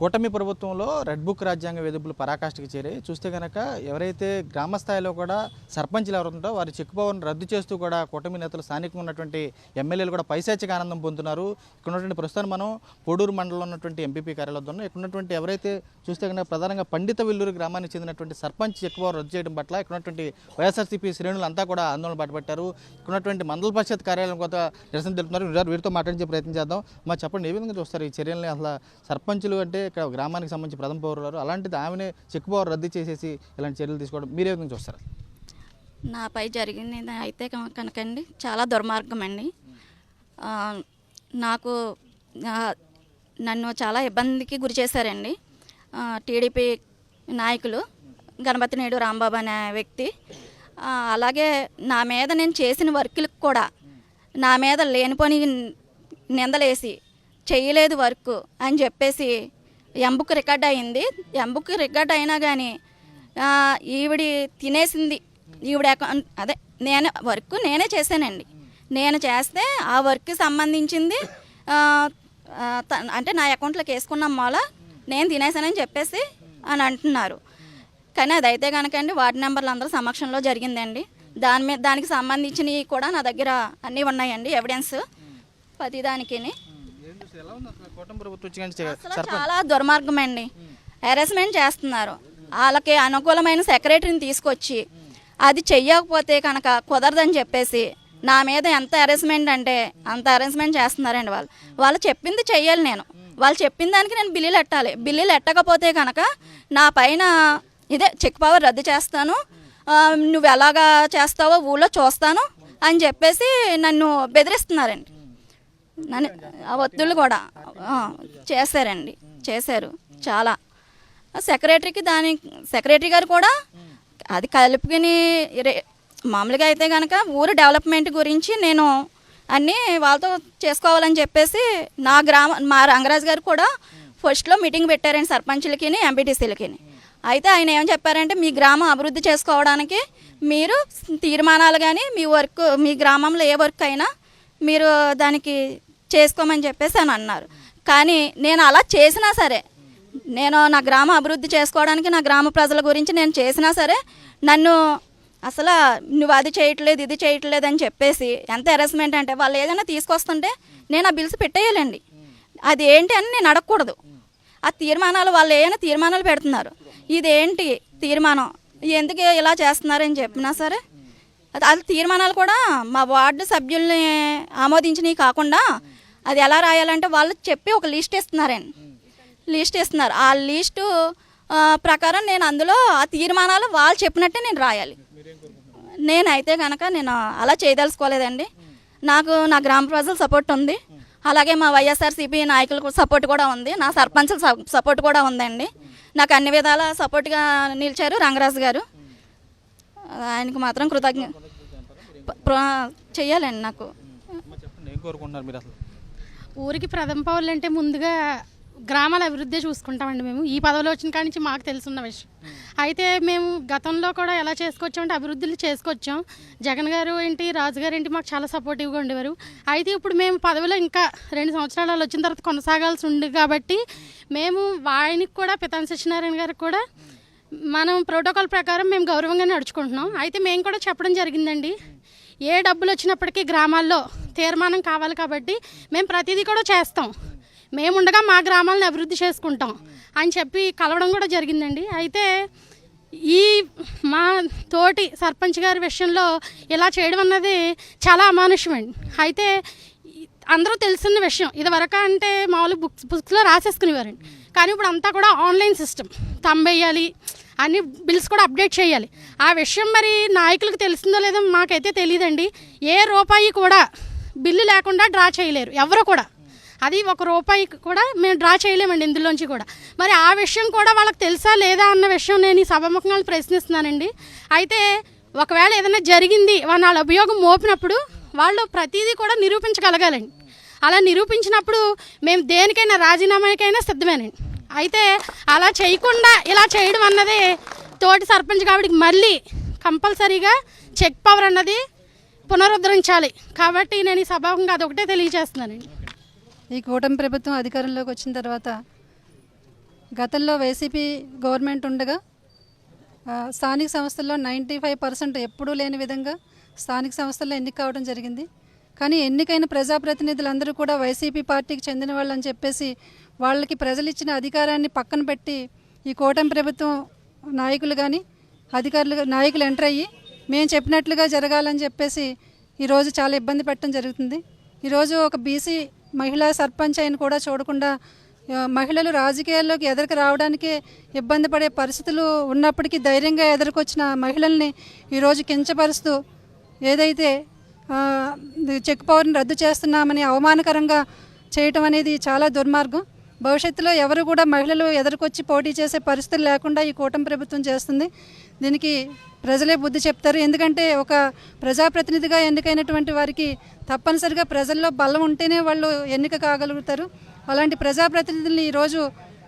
కూటమి ప్రభుత్వంలో red book రాజ్యాంగ వేధింపులు పరాకాష్ఠకి చేరి చూస్తే కనుక ఎవరైతే గ్రామ స్థాయిలో కూడా సర్పంచ్లు ఎవరుంటారో వారి చెక్ పవర్ను రద్దు చేస్తూ కూడా కూటమి నేతలు స్థానికంగా ఉన్నటువంటి ఎమ్మెల్యేలు కూడా పైశాచిక ఆనందం పొందుతున్నారు. ఇక్కడ ఉన్నటువంటి ప్రస్తుతం మనం కోడూరు మండలంలో ఉన్నటువంటి ఎంపీపీ కార్యాలయంలో ఉన్నాం. ఇక్కడ ఉన్నటువంటి ఎవరైతే చూస్తే కనుక ప్రధానంగా పండిత విల్లూరు గ్రామానికి చెందినటువంటి సర్పంచ్ చెక్ పవర్ రద్దు చేయడం పట్ల ఇక్కడ ఉన్నటువంటి వైఎస్ఆర్సీపీ శ్రేణులు అంతా కూడా ఆందోళన పట్టుబట్టారు. ఇక్కడ ఉన్నటువంటి మండల పరిషత్ కార్యాలయం కొత్త నిరసన తెలుపుతున్నారు. వీరితో మాట్లాడించే ప్రయత్నం చేద్దాం. మా చెప్పండి, ఏ విధంగా చూస్తారు ఈ చర్యల్ని? అసలు సర్పంచులు అంటే ఇక్కడ గ్రామానికి సంబంధించి ప్రథమ పౌరులు, అలాంటిది ఆమెనే చెక్ పవర్ రద్దు చేసేసి ఇలాంటి చర్యలు తీసుకోవడం మీరే విధంగా చూస్తారు? నాపై జరిగింది అయితే కనుకండి చాలా దుర్మార్గం అండి. నన్ను చాలా ఇబ్బందికి గురి చేశారండి టీడీపీ నాయకులు. గణపతినేడు రాంబాబు అనే వ్యక్తి అలాగే నా మీద నేను చేసిన వర్కులకు కూడా నా మీద లేనిపోని నిందలేసి చేయలేదు వర్క్ అని చెప్పేసి ఎంబుక్ రికార్డ్ అయింది. ఎంబుక్ రికార్డ్ అయినా కానీ ఈవిడి తినేసింది. అదే వర్క్ నేనే చేశానండి. నేను చేస్తే ఆ వర్క్కి సంబంధించింది అంటే నా అకౌంట్లోకి వేసుకున్న మూల నేను తినేసానని చెప్పేసి అని అంటున్నారు. కానీ అదైతే కనుకండి వార్డు నెంబర్లు అందరూ సమక్షంలో జరిగిందండి. దానికి సంబంధించినవి కూడా నా దగ్గర అన్నీ ఉన్నాయండి, ఎవిడెన్స్ ప్రతిదానికి. చాలా దుర్మార్గం అండి. హెరాస్మెంట్ చేస్తున్నారు. వాళ్ళకి అనుకూలమైన సెక్రటరీని తీసుకొచ్చి అది చెయ్యకపోతే కనుక కుదరదని చెప్పేసి నా మీద ఎంత హెరాస్మెంట్ అంటే అంత హెరాస్మెంట్ చేస్తున్నారండి. వాళ్ళు చెప్పింది చెయ్యాలి. వాళ్ళు చెప్పిన దానికి నేను బిల్లులు ఎట్టాలి. బిల్లులు ఎట్టకపోతే కనుక నా పైన ఇదే చెక్ పవర్ రద్దు చేస్తాను, నువ్వు ఎలాగా చేస్తావో ఊళ్ళో చూస్తాను అని చెప్పేసి నన్ను బెదిరిస్తున్నారండి. నన్ను ఆ ఒత్తిళ్ళు కూడా చేశారు చాలా. సెక్రటరీ గారు కూడా అది కలుపుకుని మామూలుగా అయితే కనుక ఊరు డెవలప్మెంట్ గురించి నేను అన్నీ వాళ్ళతో చేసుకోవాలని చెప్పేసి మా రంగరాజు గారు కూడా ఫస్ట్లో మీటింగ్ పెట్టారండి సర్పంచులకి ఎంపీటీసీలకి. అయితే ఆయన ఏం చెప్పారంటే మీ గ్రామం అభివృద్ధి చేసుకోవడానికి మీరు తీర్మానాలు కానీ మీ గ్రామంలో ఏ వర్క్ అయినా మీరు దానికి చేసుకోమని చెప్పేసి అని అన్నారు. కానీ నేను అలా చేసినా సరే, నేను నా గ్రామ అభివృద్ధి చేసుకోవడానికి నా గ్రామ ప్రజల గురించి నేను చేసినా సరే నన్ను అసలు నువ్వు అది చేయట్లేదు ఇది చేయట్లేదు అని చెప్పేసి ఎంత హెరాస్మెంట్ అంటే వాళ్ళు ఏదైనా తీసుకొస్తుంటే నేను ఆ బిల్స్ పెట్టేయాలండి. అది ఏంటి అని నేను అడగకూడదు. ఆ తీర్మానాలు వాళ్ళు ఏమైనా తీర్మానాలు పెడుతున్నారు, ఇదేంటి తీర్మానం ఎందుకు ఇలా చేస్తున్నారని చెప్పినా సరే అది తీర్మానాలు కూడా మా వార్డు సభ్యుల్ని ఆమోదించినవి కాకుండా అది ఎలా రాయాలంటే వాళ్ళు చెప్పి ఒక లిస్ట్ ఇస్తున్నారు. ఆ లిస్టు ప్రకారం నేను అందులో ఆ తీర్మానాలు వాళ్ళు చెప్పినట్టే నేను రాయాలి. నేనైతే కనుక నేను అలా చేయదలుచుకోలేదండి. నాకు నా గ్రామ ప్రజల సపోర్ట్ ఉంది, అలాగే మా వైఎస్ఆర్సీపీ నాయకులకు సపోర్ట్ కూడా ఉంది, నా సర్పంచుల సపోర్ట్ కూడా ఉందండి. నాకు అన్ని విధాల సపోర్ట్గా నిలిచారు రంగరాజు గారు. ఆయనకు మాత్రం చెయ్యాలండి. నాకు ఊరికి ప్రథమ పౌరులు అంటే ముందుగా గ్రామాల అభివృద్ధి చూసుకుంటామండి. మేము ఈ పదవిలో వచ్చిన కాడి నుంచి మాకు తెలుసున్న విషయం. అయితే మేము గతంలో కూడా ఎలా చేసుకొచ్చామంటే అభివృద్ధులు చేసుకొచ్చాం. జగన్ గారు ఏంటి, రాజుగారు ఏంటి మాకు చాలా సపోర్టివ్గా ఉండేవారు. అయితే ఇప్పుడు మేము పదవిలో ఇంకా 2 సంవత్సరాలు వచ్చిన తర్వాత కొనసాగాల్సి ఉంది కాబట్టి మేము ఆయనకి కూడా పితాని సత్యనారాయణ గారికి కూడా మనం ప్రోటోకాల్ ప్రకారం మేము గౌరవంగా నడుచుకుంటున్నాం. అయితే మేము కూడా చెప్పడం జరిగిందండి, ఏ డబ్బులు వచ్చినప్పటికీ గ్రామాల్లో తీర్మానం కావాలి కాబట్టి మేము ప్రతిదీ కూడా చేస్తాం, మేముండగా మా గ్రామాలను అభివృద్ధి చేసుకుంటాం అని చెప్పి కలవడం కూడా జరిగిందండి. అయితే ఈ మా తోటి సర్పంచ్ గారి విషయంలో ఇలా చేయడం అన్నది చాలా అమానుషమండి. అయితే అందరూ తెలిసిన విషయం. ఇదివరకు అంటే మామూలు బుక్స్లో రాసేసుకునేవారండి. కానీ ఇప్పుడు అంతా కూడా ఆన్లైన్ సిస్టమ్, తంబేయాలి, అన్ని బిల్స్ కూడా అప్డేట్ చేయాలి. ఆ విషయం మరి నాయకులకు తెలిసిందో లేదో మాకైతే తెలియదండి. ఏ రూపాయి కూడా బిల్లు లేకుండా డ్రా చేయలేరు ఎవరు కూడా. అది ₹1 కూడా మేము డ్రా చేయలేమండి ఇందులోంచి కూడా. మరి ఆ విషయం కూడా వాళ్ళకి తెలుసా లేదా అన్న విషయం నేను ఈ సభాముఖంగా ప్రశ్నిస్తున్నానండి. అయితే ఒకవేళ ఏదైనా జరిగింది వాళ్ళ అభియోగం మోపినప్పుడు వాళ్ళు ప్రతిదీ కూడా నిరూపించగలగాలండి. అలా నిరూపించినప్పుడు మేము దేనికైనా రాజీనామాకైనా సిద్ధమేనండి. అయితే అలా చేయకుండా ఇలా చేయడం అన్నది తోటి సర్పంచ్ కాబట్టి మళ్ళీ కంపల్సరీగా చెక్ పవర్ అన్నది పునరుద్ధరించాలి. కాబట్టి నేను ఈ సభాముఖంగా అదొకటే తెలియజేస్తున్నానండి. ఈ కూటమి ప్రభుత్వం అధికారంలోకి వచ్చిన తర్వాత గతంలో వైసీపీ గవర్నమెంట్ ఉండగా స్థానిక సంస్థల్లో 95% ఎప్పుడూ లేని విధంగా స్థానిక సంస్థల్లో ఎన్నిక కావడం జరిగింది. కానీ ఎన్నికైన ప్రజాప్రతినిధులందరూ కూడా వైసీపీ పార్టీకి చెందిన వాళ్ళు అని చెప్పేసి వాళ్ళకి ప్రజలు ఇచ్చిన అధికారాన్ని పక్కన పెట్టి ఈ కూటమి ప్రభుత్వం నాయకులు కానీ నాయకులు ఎంటర్ అయ్యి మేము చెప్పినట్లుగా జరగాలని చెప్పేసి ఈరోజు చాలా ఇబ్బంది పెట్టడం జరుగుతుంది. ఈరోజు ఒక బీసీ మహిళా సర్పంచ్ అయిన కూడా చూడకుండా మహిళలు రాజకీయాల్లోకి ఎదురుకు రావడానికే ఇబ్బంది పడే పరిస్థితులు ఉన్నప్పటికీ ధైర్యంగా ఎదుర్కొచ్చిన మహిళల్ని ఈరోజు కించపరుస్తూ ఏదైతే చెక్ పవర్ని రద్దు చేస్తున్నామని అవమానకరంగా చేయటం అనేది చాలా దుర్మార్గం. భవిష్యత్తులో ఎవరు కూడా మహిళలు ఎదుర్కొచ్చి పోటీ చేసే పరిస్థితులు లేకుండా ఈ కూటమి ప్రభుత్వం చేస్తుంది. దీనికి ప్రజలే బుద్ధి చెప్తారు. ఎందుకంటే ఒక ప్రజాప్రతినిధిగా ఎన్నికైనటువంటి వారికి తప్పనిసరిగా ప్రజల్లో బలం ఉంటేనే వాళ్ళు ఎన్నిక కాగలుగుతారు. అలాంటి ప్రజాప్రతినిధుల్ని ఈరోజు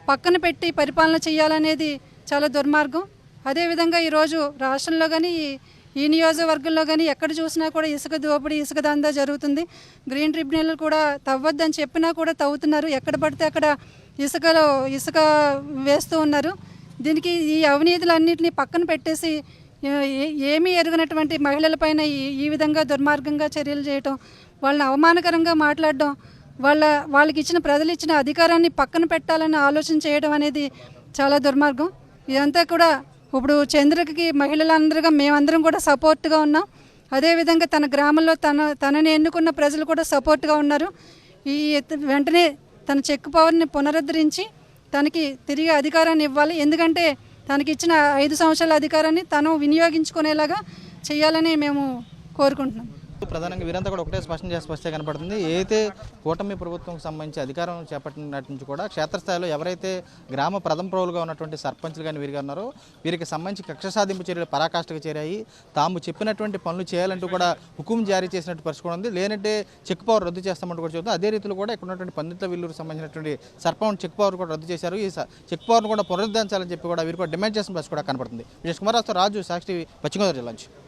పక్కన పెట్టి పరిపాలన చేయాలనేది చాలా దుర్మార్గం. అదేవిధంగా ఈరోజు రాష్ట్రంలో కానీ ఈ నియోజకవర్గంలో కానీ ఎక్కడ చూసినా కూడా ఇసుక దోపిడీ, ఇసుక దందా జరుగుతుంది. గ్రీన్ ట్రిబ్యునల్ కూడా తవ్వద్దని చెప్పినా కూడా తవ్వుతున్నారు. ఎక్కడ పడితే అక్కడ ఇసుక వేస్తూ ఉన్నారు. దీనికి ఈ అవినీతులన్నింటినీ పక్కన పెట్టేసి ఏమీ ఎరుగనటువంటి మహిళలపైన ఈ విధంగా దుర్మార్గంగా చర్యలు చేయటం, వాళ్ళని అవమానకరంగా మాట్లాడడం, వాళ్ళకి ఇచ్చిన ప్రజలు ఇచ్చిన అధికారాన్ని పక్కన పెట్టాలని ఆలోచన చేయడం అనేది చాలా దుర్మార్గం. ఇదంతా కూడా ఇప్పుడు చంద్రకి మహిళలందరిగా మేమందరం కూడా సపోర్ట్గా ఉన్నాం. అదేవిధంగా తన గ్రామంలో తనని ఎన్నుకున్న ప్రజలు కూడా సపోర్ట్గా ఉన్నారు. వెంటనే తన చెక్ పవర్ని పునరుద్ధరించి తనకి తిరిగి అధికారాన్ని ఇవ్వాలి. ఎందుకంటే తనకి ఇచ్చిన 5 సంవత్సరాల అధికారాన్ని తను వినియోగించుకునేలాగా చేయాలని మేము కోరుకుంటున్నాం. ప్రధానంగా వీరంతా కూడా ఒకటే స్పష్టంగా కనపడుతుంది. ఏదైతే కూటమి ప్రభుత్వంకి సంబంధించి అధికారం చేపట్టినట్టు నుంచి కూడా క్షేత్రస్థాయిలో ఎవరైతే గ్రామ ప్రథమ పౌరులుగా ఉన్నటువంటి సర్పంచ్లు కానీ వీరిగా ఉన్నారో వీరికి సంబంధించి కక్ష సాధింపు చర్యలు పరాకాష్ఠకు చేరాయి. తాము చెప్పినటువంటి పనులు చేయాలంటూ కూడా హుకుం జారీ చేసినట్టు పరిస్థితి ఉంది. లేనంటే చెక్ పవర్ రద్దు చేస్తామంటూ కూడా చెబుతుంది. అదే రీతిలో కూడా ఇక్కడ ఉన్నటువంటి పందిట్ల విల్లూరు సంబంధించినటువంటి సర్పంచ్ చెక్ పవర్ కూడా రద్దు చేశారు. ఈ చెక్ పవర్ను కూడా పునరుద్ధరించాలని చెప్పి కూడా వీరు కూడా డిమాండ్ చేసిన పరిస్థితి కూడా కనపడుతుంది. విజయ్ కుమార్ రాజు, సాక్షి టీవీ, పశ్చిమ గోదావరి జిల్లా నుంచి.